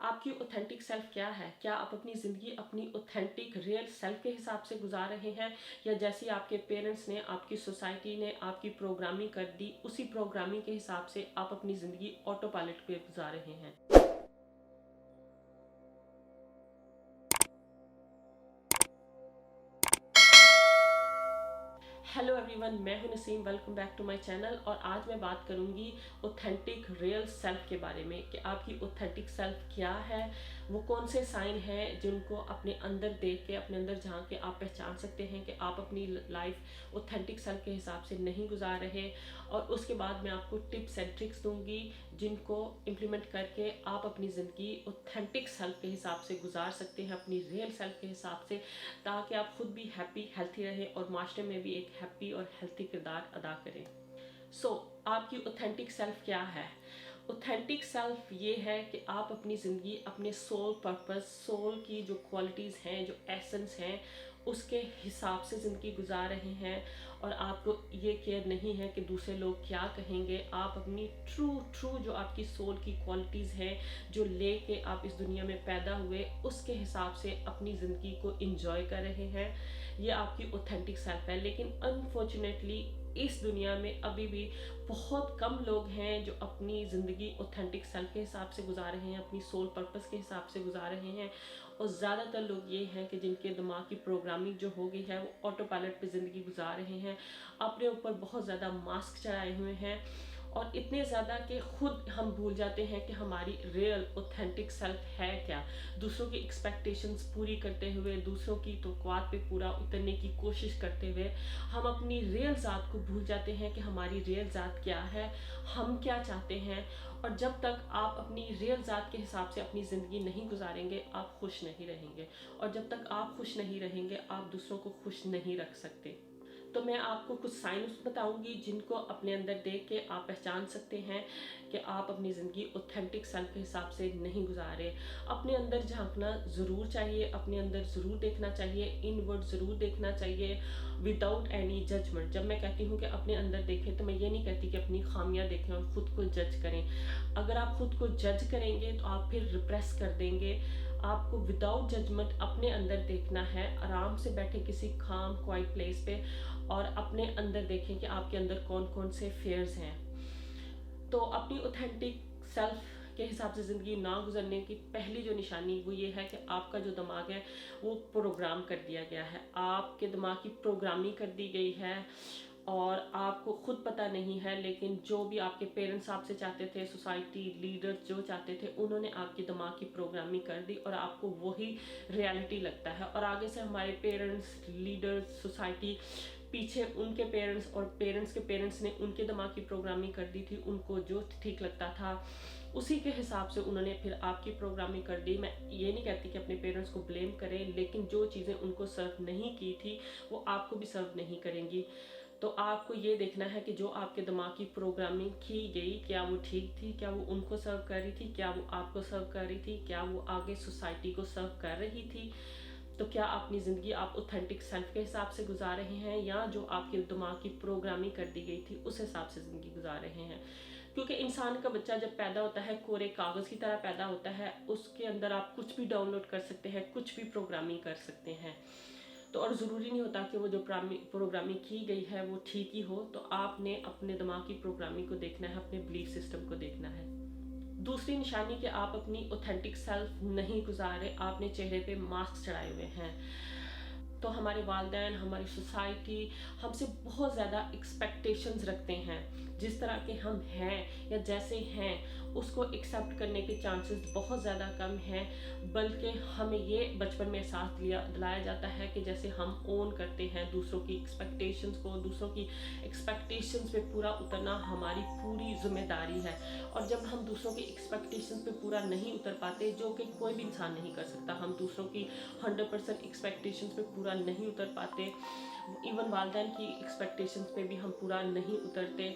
आपकी authentic self क्या है? क्या आप अपनी ज़िंदगी अपनी ऑथेंटिक रियल सेल्फ के हिसाब से गुजार रहे हैं, या जैसी आपके पेरेंट्स ने, आपकी सोसाइटी ने आपकी प्रोग्रामिंग कर दी, उसी प्रोग्रामिंग के हिसाब से आप अपनी ज़िंदगी ऑटो पायलट पे गुजार रहे हैं? हेलो एवरीवन, मैं हूं Naseem. Welcome back to my channel. और आज मैं बात करूंगी ऑथेंटिक रियल सेल्फ के बारे में कि आपकी ऑथेंटिक सेल्फ क्या है, वो कौन से साइन हैं जिनको अपने अंदर देख के, अपने अंदर झांक के आप पहचान सकते हैं कि आप अपनी लाइफ ऑथेंटिक सेल्फ के हिसाब से नहीं गुजार रहे। और उसके बाद मैं आपको टिप्स एंड ट्रिक्स दूंगी जिनको इम्प्लीमेंट करके आप अपनी ज़िंदगी ऑथेंटिक सेल्फ के हिसाब से गुजार सकते हैं, अपनी रियल सेल्फ के हिसाब से, ताकि आप खुद भी हैप्पी हेल्थी रहें और माशरे में भी एक हैप्पी और हेल्थी किरदार अदा करें। आपकी ऑथेंटिक सेल्फ क्या है? ऑथेंटिक सेल्फ ये है कि आप अपनी ज़िंदगी अपने सोल पर्पस, सोल की जो क्वालिटीज़ हैं, जो एसेंस हैं, उसके हिसाब से ज़िंदगी गुजार रहे हैं। और आपको ये केयर नहीं है कि दूसरे लोग क्या कहेंगे। आप अपनी ट्रू जो आपकी सोल की क्वालिटीज़ हैं, जो लेके आप इस दुनिया में पैदा हुए, उसके हिसाब से अपनी ज़िंदगी को इंजॉय कर रहे हैं। ये आपकी ऑथेंटिक सेल्फ है। लेकिन अनफॉर्चुनेटली इस दुनिया में अभी भी बहुत कम लोग हैं जो अपनी ज़िंदगी ऑथेंटिक सेल्फ के हिसाब से गुजार रहे हैं, अपनी सोल पर्पस के हिसाब से गुजार रहे हैं। और ज़्यादातर लोग ये हैं कि जिनके दिमाग की प्रोग्रामिंग जो हो गई है, वो ऑटो पायलट पे ज़िंदगी गुजार रहे हैं, अपने ऊपर बहुत ज़्यादा मास्क चढ़ाए हुए हैं, और इतने ज़्यादा कि खुद हम भूल जाते हैं कि हमारी रियल ऑथेंटिक सेल्फ है क्या। दूसरों की एक्सपेक्टेशंस पूरी करते हुए, दूसरों की तवक्कुआत पे पूरा उतरने की कोशिश करते हुए, हम अपनी रियल ज़ात को भूल जाते हैं कि हमारी रियल ज़ात क्या है, हम क्या चाहते हैं। और जब तक आप अपनी रियल ज़ात के हिसाब से अपनी ज़िंदगी नहीं गुजारेंगे, आप खुश नहीं रहेंगे। और जब तक आप खुश नहीं रहेंगे, आप दूसरों को खुश नहीं रख सकते। तो मैं आपको कुछ साइंस बताऊंगी जिनको अपने अंदर देख के आप पहचान सकते हैं कि आप अपनी ज़िंदगी ऑथेंटिक सेल्फ के हिसाब से नहीं गुजारे। अपने अंदर झांकना ज़रूर चाहिए, अपने अंदर ज़रूर देखना चाहिए, इनवर्ड ज़रूर देखना चाहिए, विदाउट एनी जजमेंट। जब मैं कहती हूँ कि अपने अंदर देखें, तो मैं ये नहीं कहती कि अपनी खामियां देखें और ख़ुद को जज करें। अगर आप खुद को जज करेंगे तो आप फिर रिप्रेस कर देंगे। आपको विदाउट जजमेंट अपने अंदर देखना है। आराम से बैठे किसी काम क्वाइट प्लेस पे और अपने अंदर देखें कि आपके अंदर कौन कौन से फेयर्स हैं। तो अपनी ऑथेंटिक सेल्फ के हिसाब से ज़िंदगी ना गुजरने की पहली जो निशानी वो ये है कि आपका जो दिमाग है वो प्रोग्राम कर दिया गया है। आपके दिमाग की प्रोग्रामिंग कर दी गई है और आपको खुद पता नहीं है। लेकिन जो भी आपके पेरेंट्स आपसे चाहते थे, सोसाइटी लीडर्स जो चाहते थे, उन्होंने आपके दिमाग की प्रोग्रामिंग कर दी और आपको वही रियलिटी लगता है। और आगे से हमारे पेरेंट्स, लीडर्स, सोसाइटी, पीछे उनके पेरेंट्स और पेरेंट्स के पेरेंट्स ने उनके दिमाग की प्रोग्रामिंग कर दी थी। उनको जो ठीक लगता था उसी के हिसाब से उन्होंने फिर आपकी प्रोग्रामिंग कर दी। मैं ये नहीं कहती कि अपने पेरेंट्स को ब्लेम करें, लेकिन जो चीज़ें उनको सर्व नहीं की थी वो आपको भी सर्व नहीं करेंगी। तो आपको ये देखना है कि जो आपके दिमाग की प्रोग्रामिंग की गई, क्या वो ठीक थी, क्या वो उनको सर्व कर रही थी, क्या वो आपको सर्व कर रही थी, क्या वो आगे सोसाइटी को सर्व कर रही थी। तो क्या अपनी ज़िंदगी आप ऑथेंटिक सेल्फ के हिसाब से गुजार रहे हैं, या जो आपके दिमाग की प्रोग्रामिंग कर दी गई थी उस हिसाब से ज़िंदगी गुजार रहे हैं। क्योंकि इंसान का बच्चा जब पैदा होता है कोरे कागज़ की तरह पैदा होता है। उसके अंदर आप कुछ भी डाउनलोड कर सकते हैं, कुछ भी प्रोग्रामिंग कर सकते हैं। तो और ज़रूरी नहीं होता कि वो जो प्रोग्रामिंग की गई है वो ठीक ही हो। तो आपने अपने दिमाग की प्रोग्रामिंग को देखना है, अपने बिलीफ सिस्टम को देखना है। दूसरी निशानी कि आप अपनी ऑथेंटिक सेल्फ नहीं गुजारे, आपने चेहरे पे मास्क चढ़ाए हुए हैं। तो हमारे वालिदैन, हमारी सोसाइटी हमसे बहुत ज़्यादा एक्सपेक्टेशंस रखते हैं। जिस तरह के हम हैं या जैसे हैं उसको एक्सेप्ट करने के चांसेस बहुत ज़्यादा कम हैं। बल्कि हमें ये बचपन में एहसास दिलाया जाता है कि जैसे हम ओन करते हैं दूसरों की एक्सपेक्टेशंस को, दूसरों की एक्सपेक्टेशंस पे पूरा उतरना हमारी पूरी जिम्मेदारी है। और जब हम दूसरों की एक्सपेक्टेशंस पे पूरा नहीं उतर पाते, जो कि कोई भी इंसान नहीं कर सकता, हम दूसरों की 100% एक्सपेक्टेशंस पे पूरा नहीं उतर पाते, इवन वालिदैन की एक्सपेक्टेशंस पे भी हम पूरा नहीं उतरते,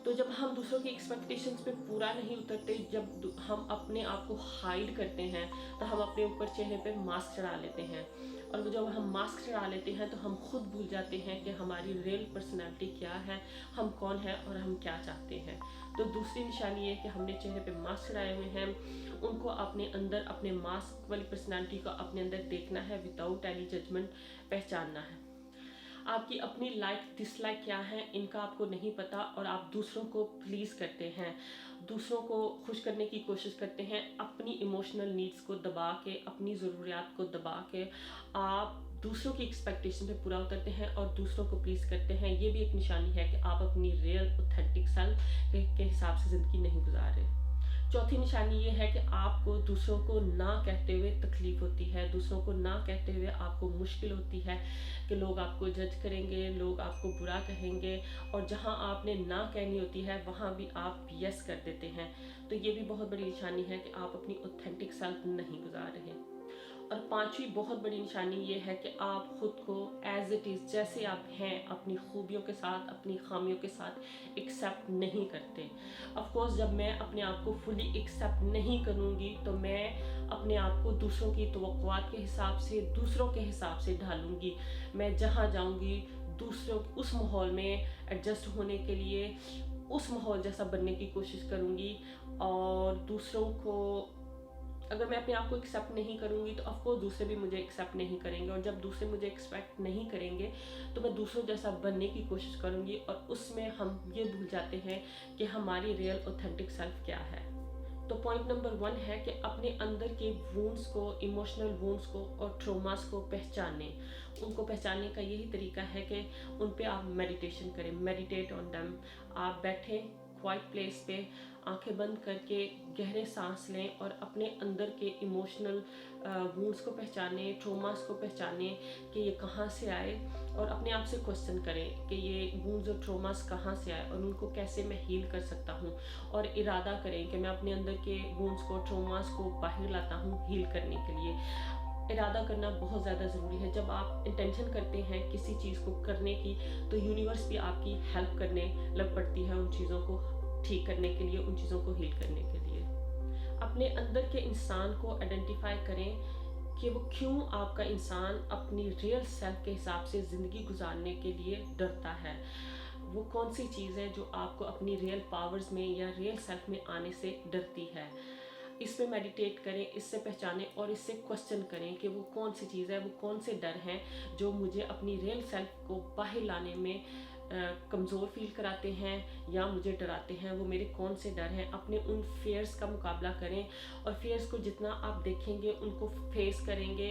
तो जब हम दूसरों की एक्सपेक्टेशंस पे पूरा नहीं उतरते, जब हम अपने आप को हाइड करते हैं, तो हम अपने ऊपर चेहरे पे मास्क चढ़ा लेते हैं। और वो जब हम मास्क चढ़ा लेते हैं तो हम खुद भूल जाते हैं कि हमारी रियल पर्सनैलिटी क्या है, हम कौन है और हम क्या चाहते हैं। तो दूसरी निशानी ये कि हमने चेहरे पे मास्क चढ़ाए हुए हैं, उनको अपने अंदर, अपने मास्क वाली पर्सनैलिटी को अपने अंदर देखना है, विदाउट एनी जजमेंट पहचानना है। आपकी अपनी लाइक डिसलाइक क्या है इनका आपको नहीं पता, और आप दूसरों को प्लीज़ करते हैं, दूसरों को खुश करने की कोशिश करते हैं, अपनी इमोशनल नीड्स को दबा के, अपनी ज़रूरियात को दबा के आप दूसरों की एक्सपेक्टेशन पे पूरा उतरते हैं और दूसरों को प्लीज़ करते हैं। ये भी एक निशानी है कि आप अपनी रियल ऑथेंटिक सेल्फ के हिसाब से ज़िंदगी नहीं गुजार रहे। चौथी निशानी ये है कि आपको दूसरों को ना कहते हुए तकलीफ होती है, दूसरों को ना कहते हुए आपको मुश्किल होती है कि लोग आपको जज करेंगे, लोग आपको बुरा कहेंगे, और जहां आपने ना कहनी होती है वहां भी आप यस कर देते हैं। तो ये भी बहुत बड़ी निशानी है कि आप अपनी ऑथेंटिक सेल्फ नहीं गुजार रहे। और पांचवी बहुत बड़ी निशानी ये है कि आप खुद को एज इट इज़, जैसे आप हैं, अपनी खूबियों के साथ, अपनी खामियों के साथ एक्सेप्ट नहीं करते। ऑफ कोर्स जब मैं अपने आप को फुली एक्सेप्ट नहीं करूँगी तो मैं अपने आप को दूसरों की तवक्कुआत के हिसाब से, दूसरों के हिसाब से ढालूँगी। मैं जहाँ जाऊँगी दूसरों उस माहौल में एडजस्ट होने के लिए उस माहौल जैसा बनने की कोशिश करूँगी। और दूसरों को, अगर मैं अपने आप को एक्सेप्ट नहीं करूँगी तो ऑफकोर्स दूसरे भी मुझे एक्सेप्ट नहीं करेंगे, और जब दूसरे मुझे एक्सपेक्ट नहीं करेंगे तो मैं दूसरों जैसा बनने की कोशिश करूँगी, और उसमें हम ये भूल जाते हैं कि हमारी रियल ऑथेंटिक सेल्फ क्या है। तो पॉइंट नंबर 1 है कि अपने अंदर के वूंड्स को, इमोशनल वूंड्स को और ट्रोमास को पहचानें। उनको पहचानने का यही तरीका है कि उन पे आप मेडिटेशन करें, मेडिटेट ऑन देम। आप बैठें क्वाइट प्लेस पे, आंखें बंद करके गहरे सांस लें और अपने अंदर के इमोशनल वूंड्स को पहचानें, ट्रोमास को पहचानें कि ये कहाँ से आए, और अपने आप से क्वेश्चन करें कि ये वूंड्स और ट्रोमास कहाँ से आए और उनको कैसे मैं हील कर सकता हूँ। और इरादा करें कि मैं अपने अंदर के वूंड्स को, ट्रोमास को बाहर लाता हूँ हील करने के लिए। इरादा करना बहुत ज़्यादा ज़रूरी है। जब आप इंटेंशन करते हैं किसी चीज़ को करने की तो यूनिवर्स भी आपकी हेल्प करने लग पड़ती है उन चीज़ों को ठीक करने के लिए, उन चीज़ों को हील करने के लिए। अपने अंदर के इंसान को आइडेंटिफाई करें कि वो क्यों आपका इंसान अपनी रियल सेल्फ के हिसाब से ज़िंदगी गुजारने के लिए डरता है। वो कौन सी चीज़ है जो आपको अपनी रियल पावर्स में या रियल सेल्फ में आने से डरती है। इस पे मेडिटेट करें, इससे पहचानें और इससे क्वेश्चन करें कि वो कौन सी चीज़ है, वो कौन से डर हैं जो मुझे अपनी रियल सेल्फ को बाहर लाने में कमज़ोर फील कराते हैं या मुझे डराते हैं। वो मेरे कौन से डर हैं। अपने उन फेयर्स का मुकाबला करें, और फेयर्स को जितना आप देखेंगे, उनको फेस करेंगे,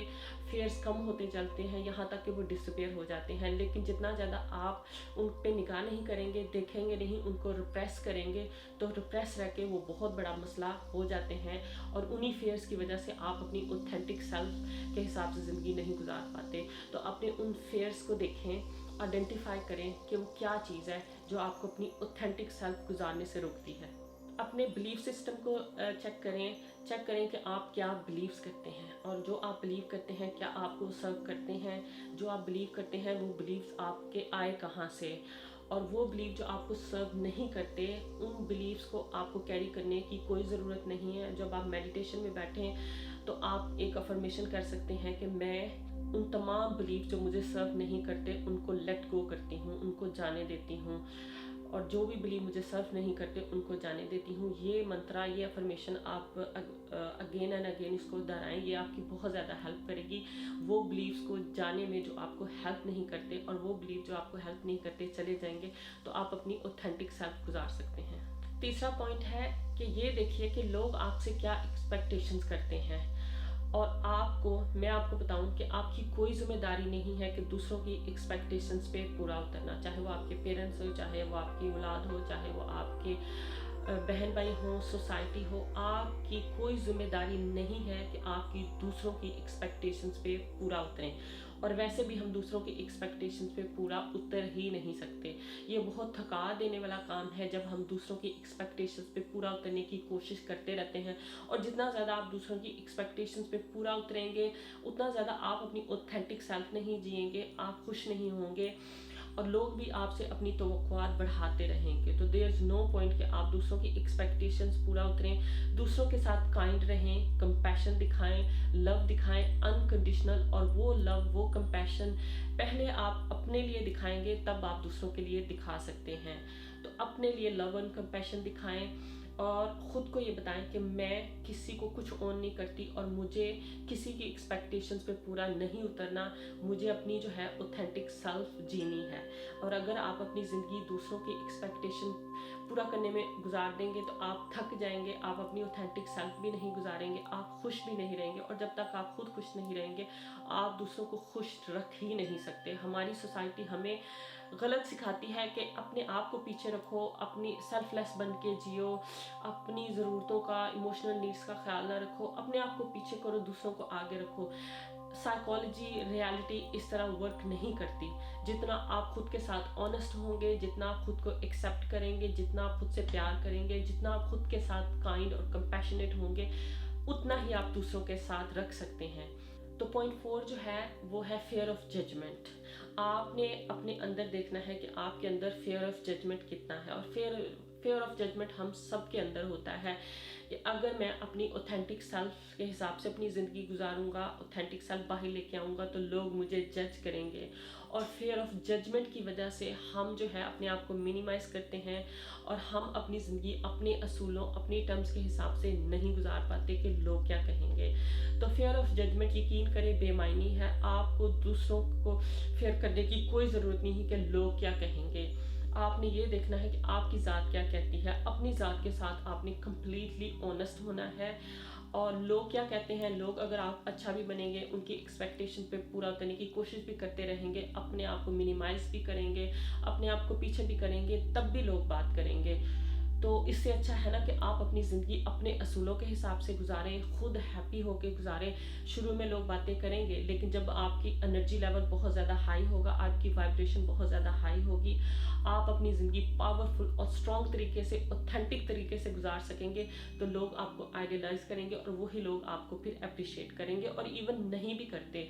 फेयर्स कम होते चलते हैं यहाँ तक कि वो डिसअपीयर हो जाते हैं। लेकिन जितना ज़्यादा आप उन पे निगाह नहीं करेंगे, देखेंगे नहीं, उनको रिप्रेस करेंगे, तो रिप्रेस रह के वो बहुत बड़ा मसला हो जाते हैं, और उन्हीं फेयर्स की वजह से आप अपनी ऑथेंटिक सेल्फ के हिसाब से ज़िंदगी नहीं गुजार पाते। तो अपने उन फेयर्स को देखें, आइडेंटिफाई करें कि वो क्या चीज़ है जो आपको अपनी ऑथेंटिक सेल्फ गुजारने से रोकती है। अपने बिलीफ सिस्टम को चेक करें कि आप क्या बिलीव्स करते हैं, और जो आप बिलीव करते हैं क्या आपको सर्व करते हैं। जो आप बिलीव करते हैं वो बिलीव्स आपके आए कहाँ से, और वो बिलीव जो आपको सर्व नहीं करते, उन बिलीव्स को आपको कैरी करने की कोई ज़रूरत नहीं है। जब आप मेडिटेशन में बैठें तो आप एक अफर्मेशन कर सकते हैं कि मैं उन तमाम बिलीफ जो मुझे सर्व नहीं करते उनको लेट गो करती हूँ, उनको जाने देती हूँ, और जो भी बिलीव मुझे सर्व नहीं करते उनको जाने देती हूँ। ये मंत्रा, ये अफर्मेशन आप अगेन एंड अगेन इसको दोहराएं, ये आपकी बहुत ज़्यादा हेल्प करेगी वो बिलीव्स को जाने में जो आपको हेल्प नहीं करते, और वो बिलीव जो आपको हेल्प नहीं करते चले जाएंगे, तो आप अपनी ऑथेंटिक सेल्फ गुजार सकते हैं। तीसरा पॉइंट है कि ये देखिए कि लोग आपसे क्या एक्सपेक्टेशंस करते हैं, और मैं आपको बताऊं कि आपकी कोई जिम्मेदारी नहीं है कि दूसरों की एक्सपेक्टेशंस पे पूरा उतरना। चाहे वो आपके पेरेंट्स हो, चाहे वो आपकी औलाद हो, चाहे वो आपके बहन भाई हो, सोसाइटी हो, आपकी कोई जिम्मेदारी नहीं है कि आपकी दूसरों की एक्सपेक्टेशंस पे पूरा उतरें। और वैसे भी हम दूसरों की एक्सपेक्टेशंस पे पूरा उतर ही नहीं सकते। ये बहुत थका देने वाला काम है जब हम दूसरों की एक्सपेक्टेशंस पे पूरा उतरने की कोशिश करते रहते हैं। और जितना ज़्यादा आप दूसरों की एक्सपेक्टेशंस पे पूरा उतरेंगे, उतना ज़्यादा आप अपनी ऑथेंटिक सेल्फ नहीं जिएंगे, आप खुश नहीं होंगे, اور لوگ بھی آپ سے اپنی توقعات بڑھاتے رہیں گے. تو دیر از نو پوائنٹ کہ آپ دوسروں کی ایکسپیکٹیشنز پورا اتریں. دوسروں کے ساتھ کائنڈ رہیں, کمپیشن دکھائیں, لو دکھائیں انکنڈیشنل. اور وہ لو, وہ کمپیشن پہلے آپ اپنے لیے دکھائیں گے, تب آپ دوسروں کے لیے دکھا سکتے ہیں. تو اپنے لیے لو اینڈ کمپیشن دکھائیں اور خود کو یہ بتائیں کہ میں کسی کو کچھ اون نہیں کرتی اور مجھے کسی کی ایکسپیکٹیشنز پہ پورا نہیں اترنا. مجھے اپنی جو ہے اوتھینٹک سیلف جینی ہے. اور اگر آپ اپنی زندگی دوسروں کی ایکسپیکٹیشن پورا کرنے میں گزار دیں گے تو آپ تھک جائیں گے, آپ اپنی اوتھینٹک سیلف بھی نہیں گزاریں گے, آپ خوش بھی نہیں رہیں گے. اور جب تک آپ خود خوش نہیں رہیں گے آپ دوسروں کو خوش رکھ ہی نہیں سکتے. ہماری سوسائٹی ہمیں غلط سکھاتی ہے کہ اپنے آپ کو پیچھے رکھو, اپنی سیلف لیس بن کے جیو, اپنی ضرورتوں کا, ایموشنل نیڈس کا خیال نہ رکھو, اپنے آپ کو پیچھے کرو, دوسروں کو آگے رکھو. سائیکالوجی, ریالٹی اس طرح ورک نہیں کرتی. جتنا آپ خود کے ساتھ آنیسٹ ہوں گے, جتنا آپ خود کو ایکسیپٹ کریں گے, جتنا آپ خود سے پیار کریں گے, جتنا آپ خود کے ساتھ کائنڈ اور کمپیشنیٹ ہوں گے, اتنا ہی آپ دوسروں کے ساتھ رکھ سکتے ہیں. تو پوائنٹ 4 جو ہے وہ ہے فیئر آف ججمنٹ. آپ نے اپنے اندر دیکھنا ہے کہ آپ کے اندر فیئر آف ججمنٹ کتنا ہے. اور فیئر آف ججمنٹ ہم سب کے اندر ہوتا ہے کہ اگر میں اپنی اوتھینٹک سیلف کے حساب سے اپنی زندگی گزاروں گا, اوتھینٹک سیلف باہر لے کے آؤں گا, تو لوگ مجھے جج کریں گے. اور فیئر آف ججمنٹ کی وجہ سے ہم جو ہے اپنے آپ کو منیمائز کرتے ہیں اور ہم اپنی زندگی اپنے اصولوں, اپنی ٹرمز کے حساب سے نہیں گزار پاتے کہ لوگ کیا کہیں گے. تو فیئر آف ججمنٹ یقین کریں بے معنی ہے. آپ کو دوسروں کو فیئر کرنے کی کوئی ضرورت نہیں ہے کہ لوگ کیا کہیں گے. آپ نے یہ دیکھنا ہے کہ آپ کی ذات کیا کہتی ہے. اپنی ذات کے ساتھ آپ نے کمپلیٹلی آنیسٹ ہونا ہے. اور لوگ کیا کہتے ہیں, لوگ اگر آپ اچھا بھی بنیں گے, ان کی ایکسپیکٹیشن پہ پورا کرنے کی کوشش بھی کرتے رہیں گے, اپنے آپ کو منیمائز بھی کریں گے, اپنے آپ کو پیچھے بھی کریں گے, تب بھی لوگ بات کریں گے. تو اس سے اچھا ہے نا کہ آپ اپنی زندگی اپنے اصولوں کے حساب سے گزاریں, خود ہیپی ہو کے گزاریں. شروع میں لوگ باتیں کریں گے, لیکن جب آپ کی انرجی لیول بہت زیادہ ہائی ہوگا, آپ کی وائبریشن بہت زیادہ ہائی ہوگی, آپ اپنی زندگی پاورفل اور اسٹرانگ طریقے سے, اوتھینٹک طریقے سے گزار سکیں گے, تو لوگ آپ کو آئیڈیلائز کریں گے اور وہی لوگ آپ کو پھر اپریشیٹ کریں گے, اور ایون نہیں بھی کرتے.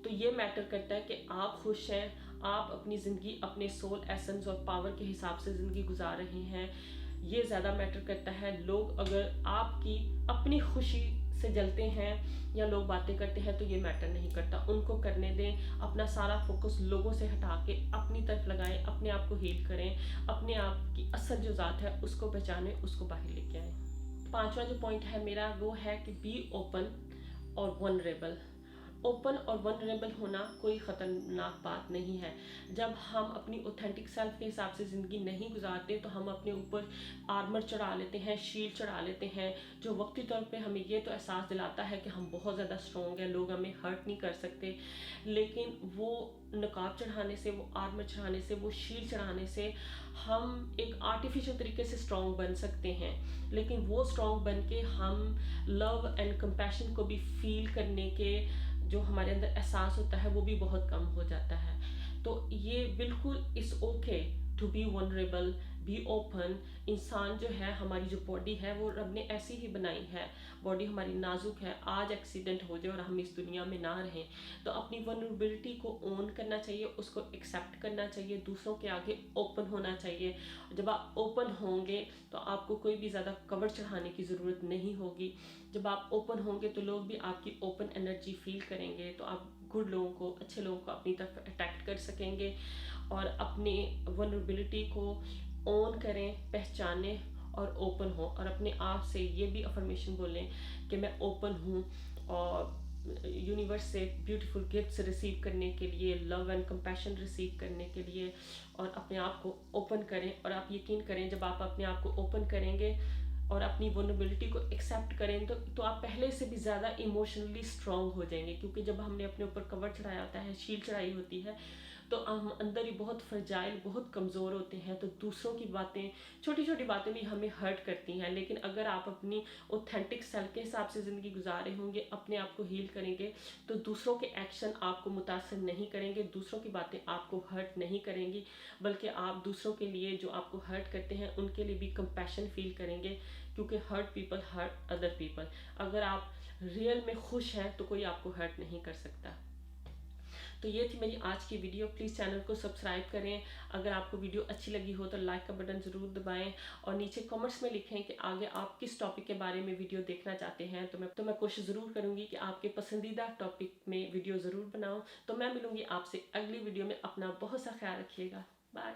تو یہ میٹر کرتا ہے کہ آپ خوش ہیں, آپ اپنی زندگی اپنے سول ایسنس اور پاور کے حساب سے زندگی گزار رہے ہیں, یہ زیادہ میٹر کرتا ہے. لوگ اگر آپ کی اپنی خوشی سے جلتے ہیں یا لوگ باتیں کرتے ہیں تو یہ میٹر نہیں کرتا, ان کو کرنے دیں. اپنا سارا فوکس لوگوں سے ہٹا کے اپنی طرف لگائیں, اپنے آپ کو ہیل کریں, اپنے آپ کی اصل جو ذات ہے اس کو پہچانیں, اس کو باہر لے کے آئیں. 5واں جو پوائنٹ ہے میرا وہ ہے کہ بی اوپن اور ونریبل. اوپن اور ونریبل ہونا کوئی خطرناک بات نہیں ہے. جب ہم اپنی اوتھینٹک سیلف کے حساب سے زندگی نہیں گزارتے تو ہم اپنے اوپر آرمر چڑھا لیتے ہیں, شیلڈ چڑھا لیتے ہیں, جو وقتی طور پہ ہمیں یہ تو احساس دلاتا ہے کہ ہم بہت زیادہ اسٹرانگ ہیں, لوگ ہمیں ہرٹ نہیں کر سکتے. لیکن وہ نقاب چڑھانے سے, وہ آرمر چڑھانے سے, وہ شیلڈ چڑھانے سے ہم ایک آرٹیفیشل طریقے سے اسٹرانگ بن سکتے ہیں, لیکن وہ اسٹرانگ بن کے ہم لو اینڈ کمپیشن کو بھی فیل کرنے کے جو ہمارے اندر احساس ہوتا ہے وہ بھی بہت کم ہو جاتا ہے. تو یہ بالکل it's okay to be vulnerable, be open. انسان جو ہے, ہماری جو باڈی ہے وہ رب نے ایسی ہی بنائی ہے, باڈی ہماری نازک ہے. آج ایکسیڈنٹ ہو جائے اور ہم اس دنیا میں نہ رہیں تو اپنی ونریبلٹی کو اون کرنا چاہیے, اس کو ایکسیپٹ کرنا چاہیے, دوسروں کے آگے اوپن ہونا چاہیے. جب آپ اوپن ہوں گے تو آپ کو کوئی بھی زیادہ کور چڑھانے کی ضرورت نہیں ہوگی. جب آپ اوپن ہوں گے تو لوگ بھی آپ کی اوپن انرجی فیل کریں گے, تو آپ گڈ لوگوں کو, اچھے لوگوں کو اپنی طرف اٹریکٹ کر سکیں گے. اور اپنی ونریبلٹی کو اون کریں, پہچانیں اور اوپن ہوں, اور اپنے آپ سے یہ بھی افرمیشن بولیں کہ میں اوپن ہوں اور یونیورس سے بیوٹیفل گفٹس ریسیو کرنے کے لیے, لو اینڈ کمپیشن ریسیو کرنے کے لیے, اور اپنے آپ کو اوپن کریں. اور آپ یقین کریں جب آپ اپنے آپ کو اوپن کریں گے اور اپنی ونریبلٹی کو ایکسیپٹ کریں تو آپ پہلے سے بھی زیادہ ایموشنلی اسٹرانگ ہو جائیں گے, کیونکہ جب ہم نے اپنے اوپر کور چڑھایا ہوتا ہے, شیل چڑھائی ہوتی ہے, تو ہم اندر ہی بہت فرجائل, بہت کمزور ہوتے ہیں. تو دوسروں کی باتیں, چھوٹی چھوٹی باتیں بھی ہمیں ہرٹ کرتی ہیں, لیکن اگر آپ اپنی اوتھینٹک سیلف کے حساب سے زندگی گزار رہے ہوں گے, اپنے آپ کو ہیل کریں گے, تو دوسروں کے ایکشن آپ کو متاثر نہیں کریں گے, دوسروں کی باتیں آپ کو ہرٹ نہیں کریں گی, بلکہ آپ دوسروں کے لیے جو آپ کو ہرٹ کرتے ہیں ان کے لیے بھی کمپیشن فیل کریں گے, کیونکہ hurt people hurt other people. اگر آپ ریئل میں خوش ہیں تو کوئی آپ کو ہرٹ نہیں کر سکتا. तो ये थी मेरी आज की वीडियो। प्लीज़ चैनल को सब्सक्राइब करें। अगर आपको वीडियो अच्छी लगी हो तो लाइक का बटन ज़रूर दबाएं और नीचे कमेंट्स में लिखें कि आगे आप किस टॉपिक के बारे में वीडियो देखना चाहते हैं। तो मैं कोशिश ज़रूर करूँगी कि आपके पसंदीदा टॉपिक में वीडियो ज़रूर बनाऊँ। तो मैं मिलूँगी आपसे अगली वीडियो में। अपना बहुत सा ख्याल रखिएगा। बाय।